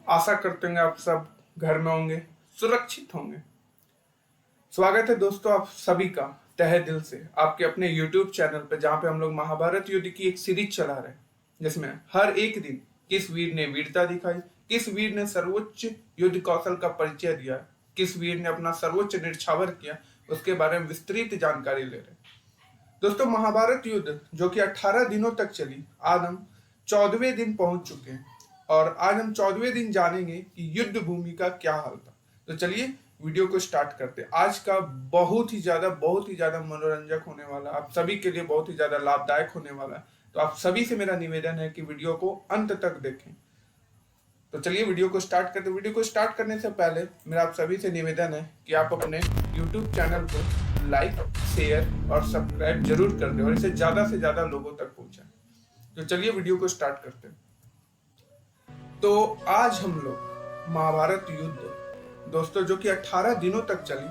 आशा करते हैं आप सब घर में होंगे, सुरक्षित होंगे। स्वागत है दोस्तों आप सभी का तहे दिल से आपके अपने YouTube चैनल पे, जहाँ पे हम लोग महाभारत युद्ध की एक सीरीज चला रहे हैं, जिसमें हर एक दिन किस वीर ने वीरता दिखाई, किस वीर ने सर्वोच्च युद्ध कौशल का परिचय दिया, किस वीर ने अपना सर्वोच्च निछावर किया, उसके बारे में विस्तृत जानकारी ले रहे हैं। दोस्तों, महाभारत युद्ध जो कि 18 दिनों तक चली, आज हम 14वें दिन पहुंच चुके हैं और आज हम 14वें दिन जानेंगे कि युद्ध भूमि का क्या हाल था। तो चलिए वीडियो को स्टार्ट करते हैं। आज का बहुत ही ज्यादा मनोरंजक होने वाला, आप सभी के लिए बहुत ही ज्यादा लाभदायक होने वाला है। तो आप सभी से मेरा निवेदन है कि वीडियो को अंत तक देखें। तो चलिए वीडियो को स्टार्ट करते हैं। वीडियो को स्टार्ट करने से पहले मेरा आप सभी से निवेदन है कि आप अपने YouTube चैनल को लाइक, शेयर और सब्सक्राइब जरूर कर दें और इसे ज्यादा से ज्यादा लोगों तक पहुंचाएं। तो चलिए वीडियो को स्टार्ट करते हैं। तो आज हम लोग महाभारत युद्ध दोस्तों जो कि 18 दिनों तक चली,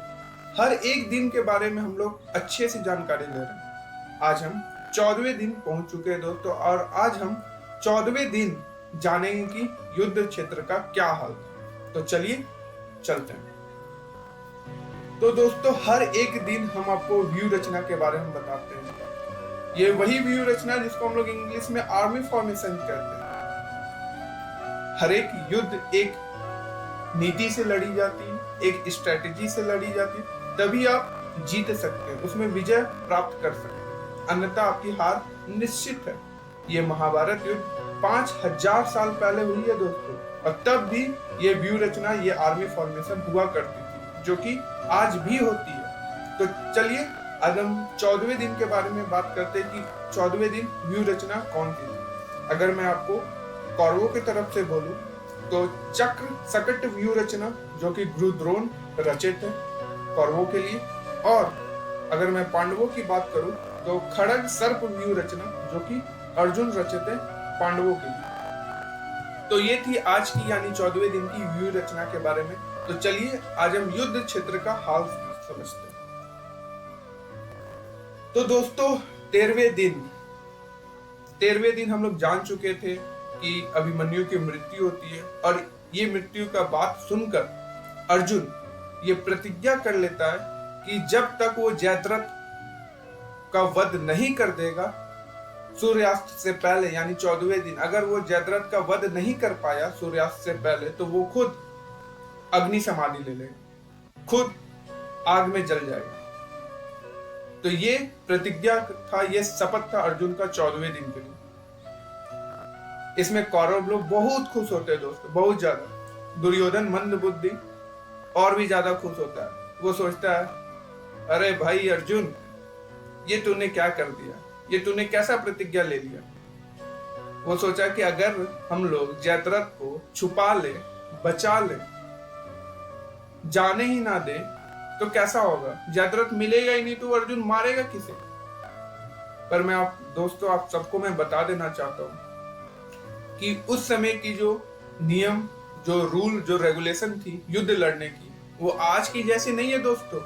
हर एक दिन के बारे में हम लोग अच्छे से जानकारी ले रहे हैं। आज हम 14वें दिन पहुंच चुके हैं दोस्तों, और आज हम 14वें दिन जानेंगे कि युद्ध क्षेत्र का क्या हाल था। तो चलिए चलते हैं। तो दोस्तों, हर एक दिन हम आपको व्यू रचना के बारे में बताते हैं। ये वही व्यू रचना जिसको हम लोग इंग्लिश में आर्मी फॉर्मेशन कहते हैं। हर एक युद्ध एक नीति से लड़ी जाती है, एक स्ट्रेटेजी से लड़ी जाती है, तभी आप जीत सकते हैं, उसमें विजय प्राप्त कर सकते हैं, अन्यथा आपकी हार निश्चित है। ये महाभारत युद्ध 5000 साल पहले हुई है दोस्तों, और तब भी ये व्यू रचना, ये आर्मी फॉर्मेशन हुआ करती थी, जो कि आज भी होती है। तो चलिए आज हम 14वें दिन के बारे में बात करते हैं कि 14वें दिन व्यू रचना कौन सी थी। अगर मैं आपको कौरवों की तरफ से बोलूं तो चक्र सकट व्यू रचना जो कि गुरुद्रोण रचित है कौरवों के लिए, और अगर मैं पांडवों की बात करूं तो खड़ग सर्प व्यू रचना जो कि अर्जुन रचित है पांडवों के लिए। तो ये थी आज की यानी 14वें दिन की व्यू रचना के बारे में। तो चलिए आज हम युद्ध क्षेत्र का हाल समझते हैं। तो दोस्तों, 13वें दिन हम लोग जान चुके थे कि अभिमन्यु की मृत्यु होती है, और ये मृत्यु का बात सुनकर अर्जुन ये प्रतिज्ञा कर लेता है कि जब तक वो जयद्रथ का वध नहीं कर देगा सूर्यास्त से पहले, यानी 14वें दिन अगर वो जयद्रथ का वध नहीं कर पाया सूर्यास्त से पहले, तो वो खुद अग्नि समाधि ले लेगा, खुद आग में जल जाएगा। तो ये प्रतिज्ञा था, ये शपथ था अर्जुन का 14वें दिन के लिए। इसमें कौरव लोग बहुत खुश होते हैं दोस्तों, बहुत ज्यादा। दुर्योधन मंद बुद्धि और भी ज्यादा खुश होता है। वो सोचता है, अरे भाई अर्जुन, ये तूने क्या कर दिया, ये तूने कैसा प्रतिज्ञा ले लिया। वो सोचा कि अगर हम लोग जयद्रथ को छुपा ले, बचा ले, जाने ही ना दे तो कैसा होगा, जयद्रथ मिलेगा ही नहीं तो अर्जुन मारेगा किसे। पर मैं दोस्तों आप सबको मैं बता देना चाहता हूं कि उस समय की जो नियम, जो रूल, जो रेगुलेशन थी युद्ध लड़ने की, वो आज की जैसी नहीं है दोस्तों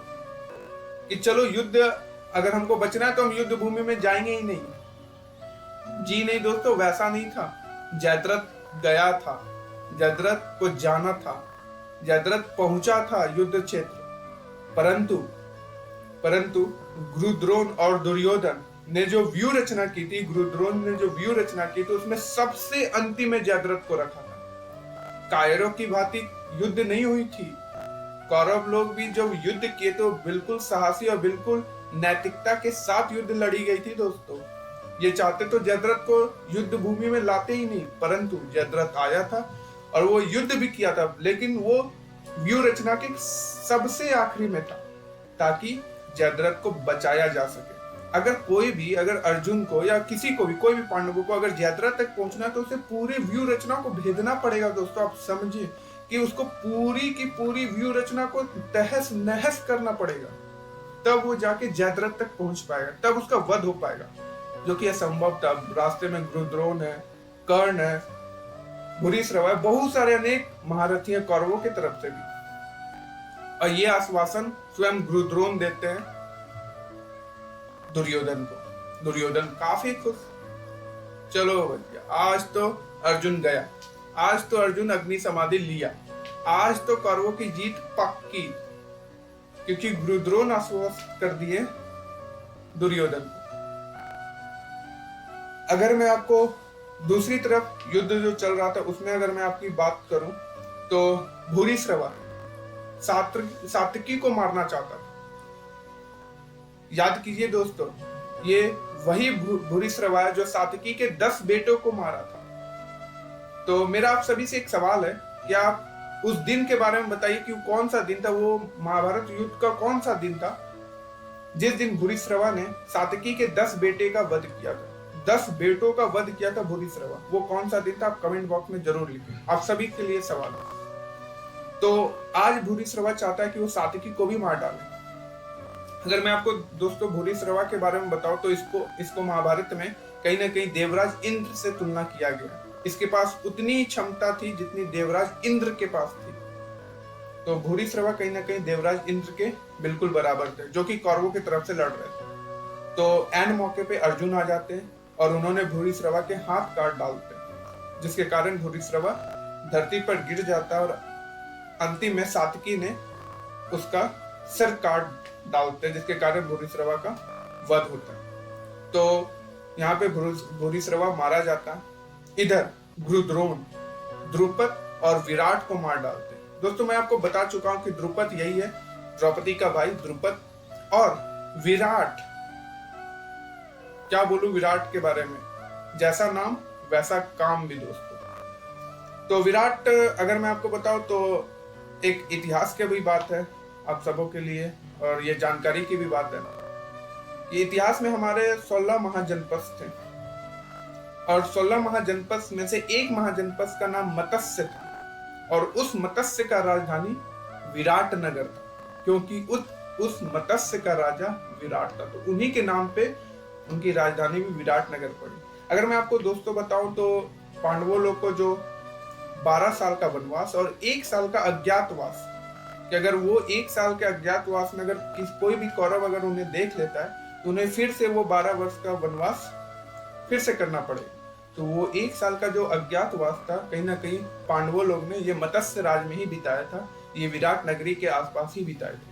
कि चलो युद्ध अगर हमको बचना है तो हम युद्ध भूमि में जाएंगे ही नहीं। जी नहीं दोस्तों, वैसा नहीं था। जयद्रथ गया था, जयद्रथ को जाना था, जयद्रथ पहुंचा था युद्ध क्षेत्र, परंतु गुरुद्रोण और दुर्योधन ने जो व्यू रचना की थी, गुरुद्रोण ने जो व्यू रचना की थी, उसमें सबसे अंतिम में जयद्रथ को रखा था। कायरों की भांति युद्ध नहीं हुई थी। कौरव लोग भी जब युद्ध किए तो बिल्कुल साहसी और बिल्कुल नैतिकता के साथ युद्ध लड़ी गई थी दोस्तों। ये चाहते तो जयद्रथ को युद्ध भूमि में लाते ही नहीं, परंतु जयद्रथ आया था और वो युद्ध भी किया था, लेकिन वो व्यू रचना के सबसे आखिरी में था, ताकि जयद्रथ को बचाया जा सके। अगर अर्जुन को या किसी को भी, कोई भी पांडवों को अगर जयद्रथ तक पहुंचना है तो उसे पूरी व्यू रचना को भेदना पड़ेगा दोस्तों। आप समझिए कि उसको पूरी की पूरी व्यू रचना को तहस नहस करना पड़ेगा, तब वो जाके जयद्रथ तक पहुंच पाएगा, तब उसका वध हो पाएगा, जो कि असंभव था। रास्ते में गुरुद्रोण है, कर्ण है, भूरिश्रवा है, बहुत सारे अनेक महारथी हैं कौरवों की तरफ से भी, और ये आश्वासन स्वयं गुरुद्रोण देते हैं दुर्योधन को। दुर्योधन काफी खुश, चलो भैया आज तो अर्जुन गया, आज तो अर्जुन अग्नि समाधि लिया, आज तो कौरवों की जीत पक्की, क्योंकि गुरुद्रोण आश्वस्त कर दिए दुर्योधन को। अगर मैं आपको दूसरी तरफ युद्ध जो चल रहा था उसमें अगर मैं आपकी बात करूं तो भूरिश्रवा सात्विकी को मारना चाहता था। याद कीजिए दोस्तों, ये वही भूरिश्रवा है जो सात्विकी के 10 बेटों को मारा था। तो मेरा आप सभी से एक सवाल है कि आप उस दिन के बारे में बताइए कि कौन सा दिन था, वो महाभारत युद्ध का कौन सा दिन था जिस दिन भूरिश्रवा ने सात्विकी के 10 बेटे का वध किया था। 10 बेटों का वध किया था भूरिश्रवा, वो कौन सा दिन था? आप कमेंट बॉक्स में जरूर लिखें, आप सभी के लिए सवाल है। तो आज भूरिश्रवा चाहता है कि वो सात्विकी को भी मार डाले। अगर मैं आपको दोस्तों भूरिश्रवा के बारे में बताऊं तो इसको महाभारत में कहीं ना कहीं देवराज इंद्र से तुलना किया गया। इसके पास उतनी क्षमता थी जितनी देवराज इंद्र के पास थी। तो भूरिश्रवा कहीं ना कहीं देवराज इंद्र के बिल्कुल बराबर थे, जो कि कौरवों की तरफ से लड़ रहे थे। तो एंड मौके पे अर्जुन आ जाते हैं और उन्होंने भूरिश्रवा के हाथ काट डालते हैं, जिसके कारण भूरिश्रवा धरती पर गिर जाता है और अंतिम में सात्विकी ने उसका सिर काट डालते हैं, जिसके कारण भूरिश्रवा का वध होता है। तो यहाँ पे भूरिश्रवा मारा जाता है। इधर गुरुद्रोण द्रुपद और विराट को मार डालते हैं। दोस्तों मैं आपको बता चुका हूं कि द्रुपद यही है, द्रौपदी का भाई द्रुपद, और विराट, क्या बोलूं विराट के बारे में, जैसा नाम वैसा काम भी दोस्तों। तो विराट अगर मैं आपको बताऊं तो एक इतिहास की भी बात है आप सबों के लिए, और ये जानकारी की भी बात है कि इतिहास में हमारे 16 महाजनपद थे, और 16 महाजनपद में से एक महाजनपद का नाम मत्स्य था, और उस मत्स्य का राजधानी विराट नगर था, क्योंकि उस मत्स्य का राजा विराट था। तो उन्हीं के नाम पे उनकी राजधानी भी विराट नगर पड़ी। अगर मैं आपको दोस्तों बताऊं तो पांडवों लोग को जो 12 साल का वनवास और 1 साल का अज्ञातवास, कि अगर वो 1 साल के अज्ञातवास में अगर कोई भी कौरव अगर उन्हें देख लेता है तो उन्हें फिर से वो 12 वर्ष का वनवास फिर से करना पड़े। तो वो 1 साल का जो अज्ञातवास था कहीं ना कहीं पांडवों लोग ने ये मत्स्य राज में ही बिताया था, ये विराट नगरी के आसपास ही बिताए थे।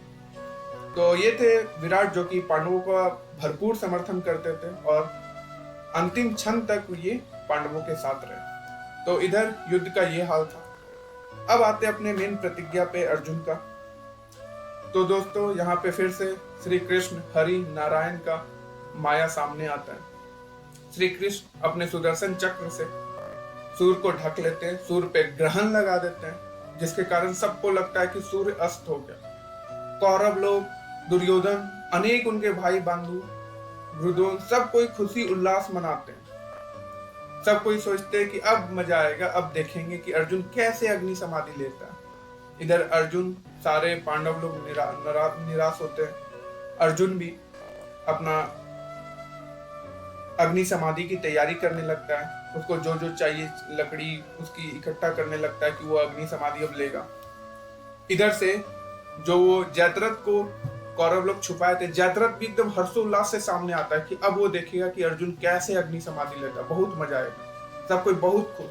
तो ये थे विराट, जो कि पांडवों का भरपूर समर्थन करते थे और अंतिम क्षण तक ये पांडवों के साथ रहे। तो इधर युद्ध का ये हाल था। अब आते अपने मेन प्रतिज्ञा पे अर्जुन का। तो दोस्तों यहाँ पे फिर से श्री कृष्ण हरि नारायण का माया सामने आता है। श्री कृष्ण अपने सुदर्शन चक्र से सूर्य को ढक लेते हैं, सूर्य पे ग्रहण लगा देते हैं, जिसके कारण सबको लगता है कि सूर्य अस्त हो गया। कौरव लोग, दुर्योधन, अनेक उनके भाई बंधु, गुरुद्रोण, सब कोई खुशी उल्लास मनाते हैं। सब कोई सोचते हैं कि अब मजा आएगा, अब देखेंगे कि अर्जुन कैसे अग्नि समाधि लेता है। इधर अर्जुन, सारे पांडव लोग निराश होते हैं। अर्जुन भी अपना अग्नि समाधि की तैयारी करने लगता है, उसको जो जो चाहिए लकड़ी उसकी इकट्ठा करने लगता है कि वो अग्नि समाधि अब लेगा। इधर से जो वो जयद्रथ को कौरव लोग छुपाए थे, जयद्रथ भी एकदम हर्षोल्लास से सामने आता है कि अब वो देखेगा कि अर्जुन कैसे अग्नि समाधि लेता, बहुत मजा आएगा। सब कोई बहुत खुश,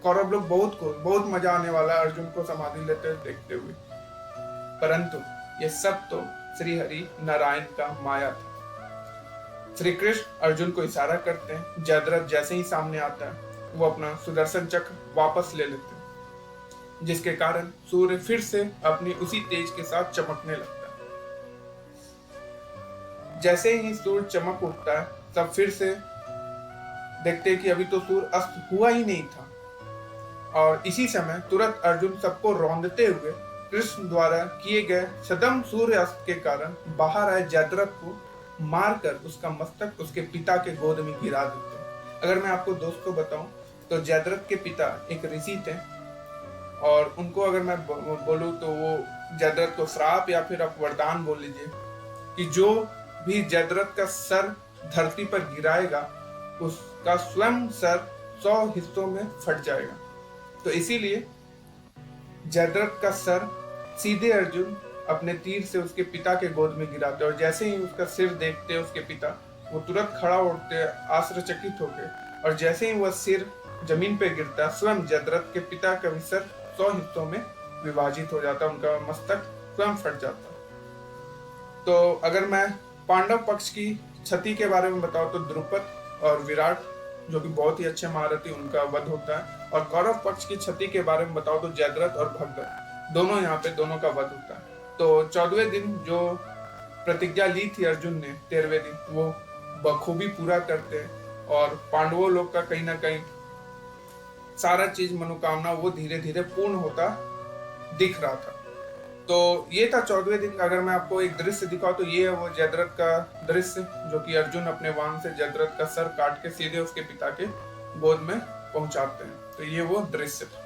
कौरव लोग बहुत खुश, बहुत मजा आने वाला है अर्जुन को समाधि लेते देखते हुए। परंतु ये सब तो श्री हरि नारायण का माया था। श्री कृष्ण अर्जुन को इशारा करते हैं, जयद्रथ जैसे ही सामने आता है वो अपना सुदर्शन चक्र वापस ले लेते हैं, जिसके कारण सूर्य फिर से अपनी उसी तेज के साथ चमकने लगता है। जैसे ही सूर्य चमक उठता है तब फिर से देखते हैं कि अभी तो सूर्य अस्त हुआ ही नहीं था, और इसी समय तुरंत अर्जुन सबको रौंदते हुए कृष्ण द्वारा किए गए सदम सूर्य अस्त के कारण बाहर आए जयद्रथ को मारकर उसका मस्तक उसके पिता के गोद में गिरा देते हैं। अगर मैं आपको दोस्तों बताऊं तो जयद्रथ के पिता एक ऋषि थे, और उनको अगर मैं बोलूं तो वो जयद्रथ को श्राप या फिर आप वरदान बोल लीजिए कि जो भी जयद्रथ का सर धरती पर गिराएगा उसका स्वयं सर 100 हिस्सों में फट जाएगा। तो इसीलिए जयद्रथ का सर सीधे अर्जुन अपने तीर से उसके पिता के गोद में गिराते, और जैसे ही उसका सिर देखते उसके पिता, वो तुरंत खड़ा उठते आश्चर्यचकित होकर, और जैसे ही वह सिर जमीन पे गिरता, स्वयं जयद्रथ के पिता का भी सर 100 हिस्सों में विभाजित हो जाता, उनका मस्तक स्वयं फट जाता। तो अगर मैं पांडव पक्ष की क्षति के बारे में बताऊं तो द्रुपद और विराट जो कि बहुत ही अच्छे महारथी, उनका वध होता है। और कौरव पक्ष की क्षति के बारे में बताओ तो जयद्रथ और भगदत्त दोनों यहाँ पे दोनों का वध होता है। तो 14वें दिन जो प्रतिज्ञा ली थी अर्जुन ने 13वें दिन, वो बखूबी पूरा करते हैं और पांडवों लोग का कहीं ना कहीं सारा चीज मनोकामना वो धीरे धीरे पूर्ण होता दिख रहा था। तो ये था 14वें दिन का। अगर मैं आपको एक दृश्य दिखाऊं तो ये है वो जयद्रथ का दृश्य, जो कि अर्जुन अपने वाहन से जयद्रथ का सर काट के सीधे उसके पिता के गोद में पहुंचाते हैं। तो ये वो दृश्य था।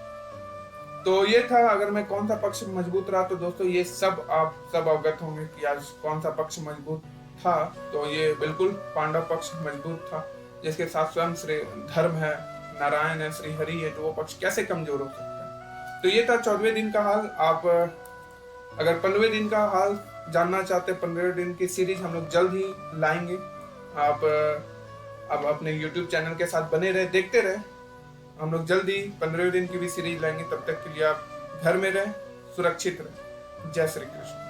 तो ये था अगर मैं कौन सा पक्ष मजबूत रहा। तो दोस्तों ये सब आप सब अवगत होंगे कि आज कौन सा पक्ष मजबूत था। तो ये बिल्कुल पांडव पक्ष मजबूत था, जिसके साथ स्वयं श्री धर्म है, नारायण है, श्री हरि है, तो वो पक्ष कैसे कमजोर हो सकता है। तो ये था 14वें दिन का हाल। आप अगर 15वें दिन का हाल जानना चाहते हैं, 15वें दिन की सीरीज हम लोग जल्द ही लाएंगे। आप अब अपने YouTube चैनल के साथ बने रहे, देखते रहे। हम लोग जल्द ही 15वें दिन की भी सीरीज लाएंगे। तब तक के लिए आप घर में रहें, सुरक्षित रहें। जय श्री कृष्ण।